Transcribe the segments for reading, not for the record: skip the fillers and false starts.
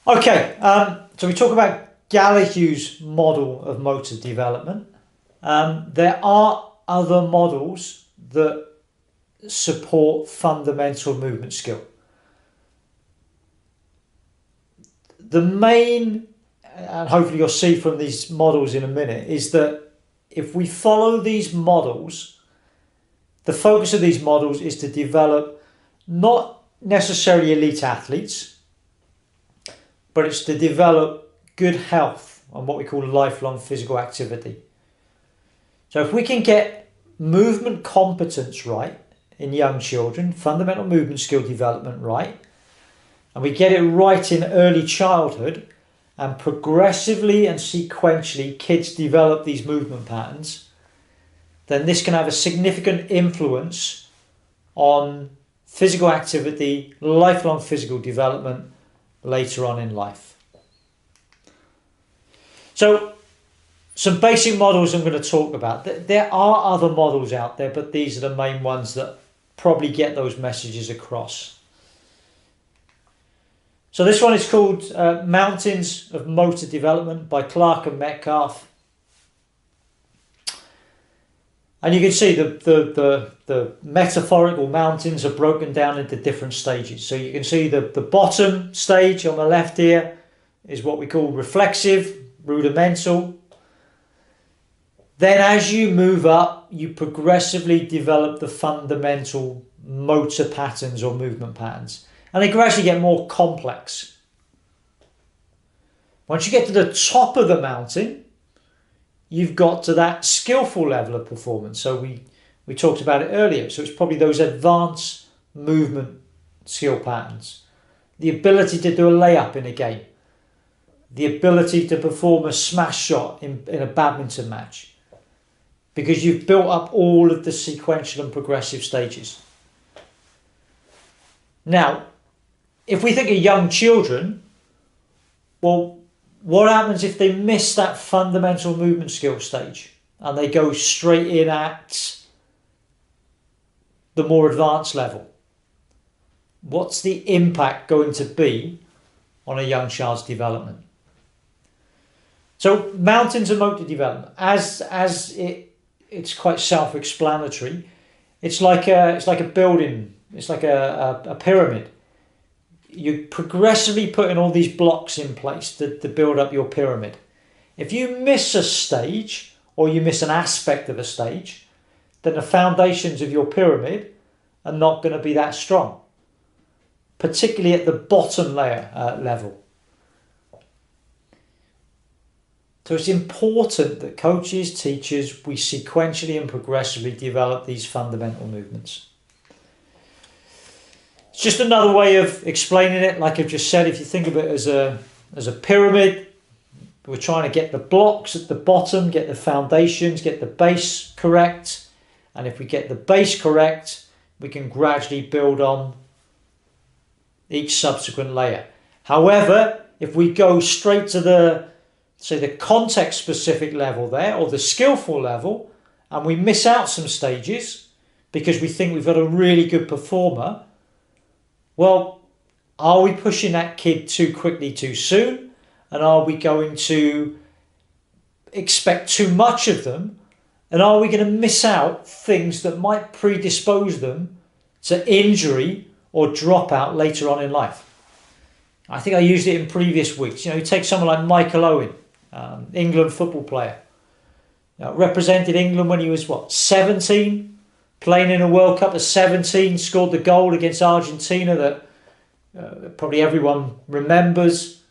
Okay, so we talk about Gallagher's model of motor development. There are other models that support fundamental movement skill. The main, and hopefully you'll see from these models in a minute, is that if we follow these models, the focus of these models is to develop not necessarily elite athletes, but it's to develop good health and what we call lifelong physical activity. So if we can get movement competence right in young children, fundamental movement skill development right, and we get it right in early childhood, and progressively and sequentially kids develop these movement patterns, then this can have a significant influence on physical activity, lifelong physical development later on in life. So some basic models I'm going to talk about. There are other models out there, but these are the main ones that probably get those messages across. So this one is called Mountains of Motor Development by Clark and Metcalf. And you can see the metaphorical mountains are broken down into different stages. So you can see the bottom stage on the left here is what we call reflexive, rudimental. Then as you move up, you progressively develop the fundamental motor patterns or movement patterns. And they gradually get more complex. Once you get to the top of the mountain, you've got to that skillful level of performance. So we talked about it earlier. So it's probably those advanced movement skill patterns. The ability to do a layup in a game. The ability to perform a smash shot in a badminton match. Because you've built up all of the sequential and progressive stages. Now, if we think of young children, well, what happens if they miss that fundamental movement skill stage and they go straight in at the more advanced level? What's the impact going to be on a young child's development? So mountains of motor development, it's quite self-explanatory. It's like a building. It's like a pyramid. You're progressively putting all these blocks in place to build up your pyramid. If you miss a stage or you miss an aspect of a stage, then the foundations of your pyramid are not going to be that strong, particularly at the bottom layer level. So it's important that coaches, teachers, we sequentially and progressively develop these fundamental movements. It's just another way of explaining it. Like I've just said, if you think of it as a pyramid, we're trying to get the blocks at the bottom, get the foundations, get the base correct. And if we get the base correct, we can gradually build on each subsequent layer. However, if we go straight to the context specific level there, or the skillful level, and we miss out some stages because we think we've got a really good performer, well, are we pushing that kid too quickly too soon? And are we going to expect too much of them? And are we going to miss out things that might predispose them to injury or dropout later on in life? I think I used it in previous weeks. You take someone like Michael Owen, England football player. Represented England when he was, 17? Playing in a World Cup at 17, scored the goal against Argentina that probably everyone remembers.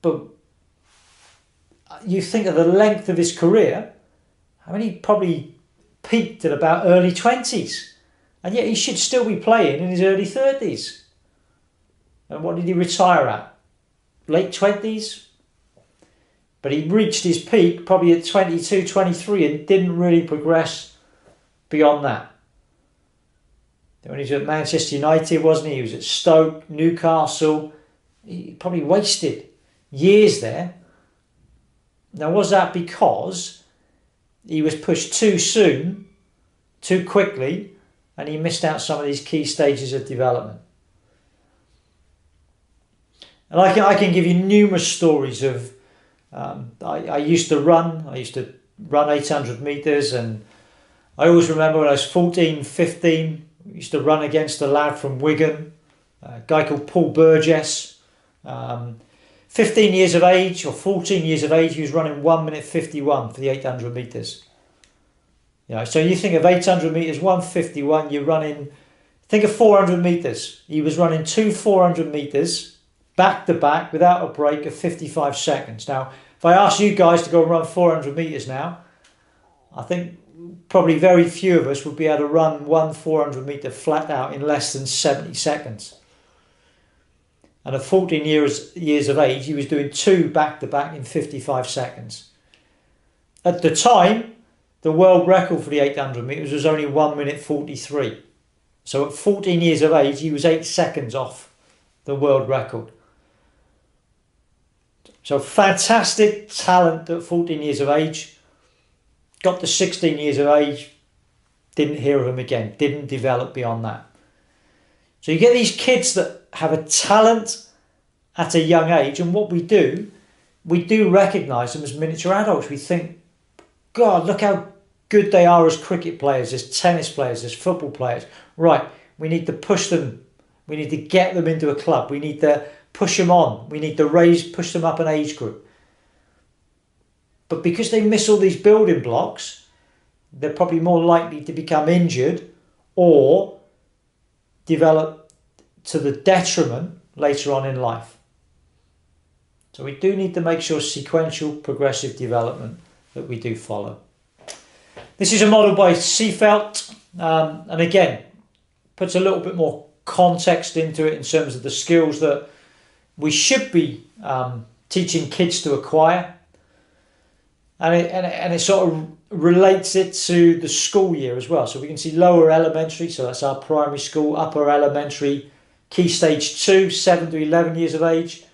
But you think of the length of his career, I mean, he probably peaked at about early 20s. And yet he should still be playing in his early 30s. And what did he retire at? Late 20s? But he reached his peak probably at 22, 23 and didn't really progress beyond that. When he was at Manchester United, wasn't he? He was at Stoke, Newcastle. He probably wasted years there. Now, was that because he was pushed too soon, too quickly, and he missed out some of these key stages of development? And I can give you numerous stories of, I used to run 800 meters, and I always remember when I was 14, 15, I used to run against a lad from Wigan, a guy called Paul Burgess. 15 years of age or 14 years of age, he was running 1 minute 51 for the 800 meters. You know, so you think of 800 meters, 151, you're running, think of 400 meters. He was running 2 400 meters back to back without a break of 55 seconds. Now, if I ask you guys to go and run 400 meters now, I think probably very few of us would be able to run 1 400 meter flat out in less than 70 seconds. And at 14 years of age, he was doing 2 back to back in 55 seconds. At the time, the world record for the 800 meters was only 1 minute 43. So at 14 years of age, he was 8 seconds off the world record. So fantastic talent at 14 years of age. Got to 16 years of age, didn't hear of him again, didn't develop beyond that. So you get these kids that have a talent at a young age, and what we do recognise them as miniature adults. We think, God, look how good they are as cricket players, as tennis players, as football players. Right, we need to push them. We need to get them into a club. We need to push them on. We need to push them up an age group. But because they miss all these building blocks, they're probably more likely to become injured or develop to the detriment later on in life. So we do need to make sure sequential progressive development that we do follow. This is a model by Seefeld, and again puts a little bit more context into it in terms of the skills that we should be teaching kids to acquire, and it sort of relates it to the school year as well. So we can see lower elementary, so that's our primary school, upper elementary, key stage 2, 7 to 11 years of age,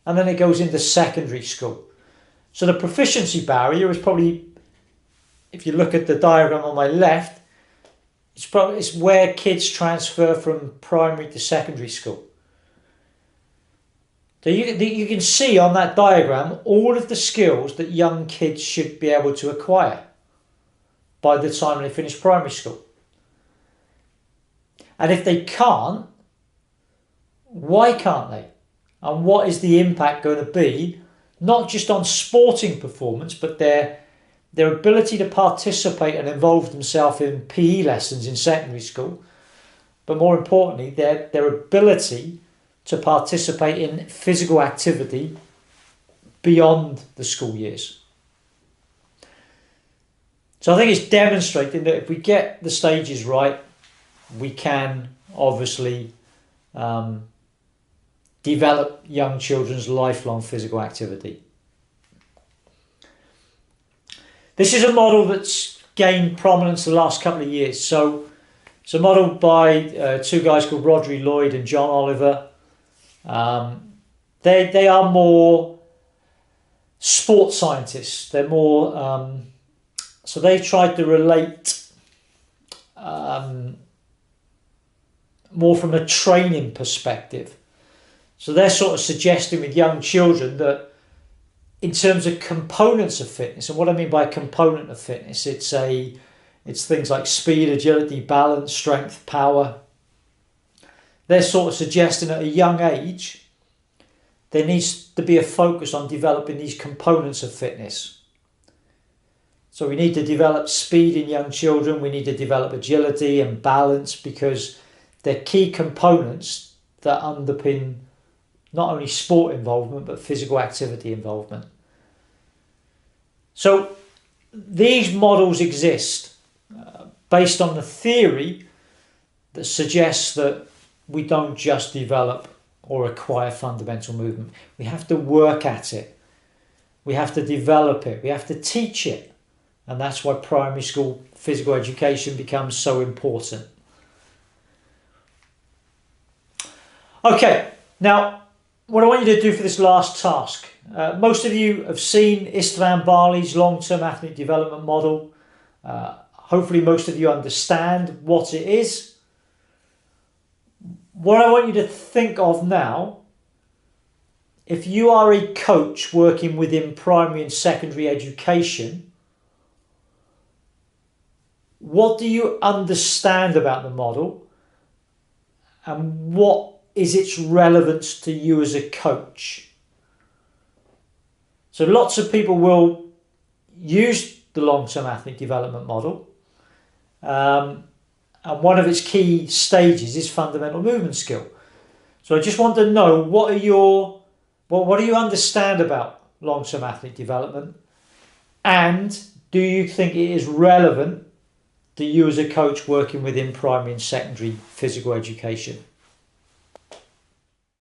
and then it goes into secondary school. So the proficiency barrier is probably, if you look at the diagram on my left, it's where kids transfer from primary to secondary school. So you can see on that diagram all of the skills that young kids should be able to acquire by the time they finish primary school. And if they can't, why can't they? And what is the impact going to be, not just on sporting performance, but their ability to participate and involve themselves in PE lessons in secondary school, but more importantly, their ability to participate in physical activity beyond the school years. So I think it's demonstrating that if we get the stages right, we can obviously develop young children's lifelong physical activity. This is a model that's gained prominence the last couple of years. So it's a model by 2 guys called Rodri Lloyd and John Oliver. They are more sports scientists. They're more, so they tried to relate more from a training perspective. So they're sort of suggesting with young children that in terms of components of fitness, and what I mean by component of fitness, it's things like speed, agility, balance, strength, power. They're sort of suggesting at a young age there needs to be a focus on developing these components of fitness. So we need to develop speed in young children, we need to develop agility and balance, because they're key components that underpin not only sport involvement but physical activity involvement. So these models exist based on the theory that suggests that we don't just develop or acquire fundamental movement. We have to work at it. We have to develop it. We have to teach it. And that's why primary school physical education becomes so important. Okay, now what I want you to do for this last task, most of you have seen Istvan Bali's long-term athlete development model. Hopefully most of you understand what it is. What I want you to think of now if you are a coach working within primary and secondary education, what do you understand about the model and what is its relevance to you as a coach? So lots of people will use the long-term athlete development model, and one of its key stages is fundamental movement skill. So I just want to know, what do you understand about long-term athlete development, and do you think it is relevant to you as a coach working within primary and secondary physical education?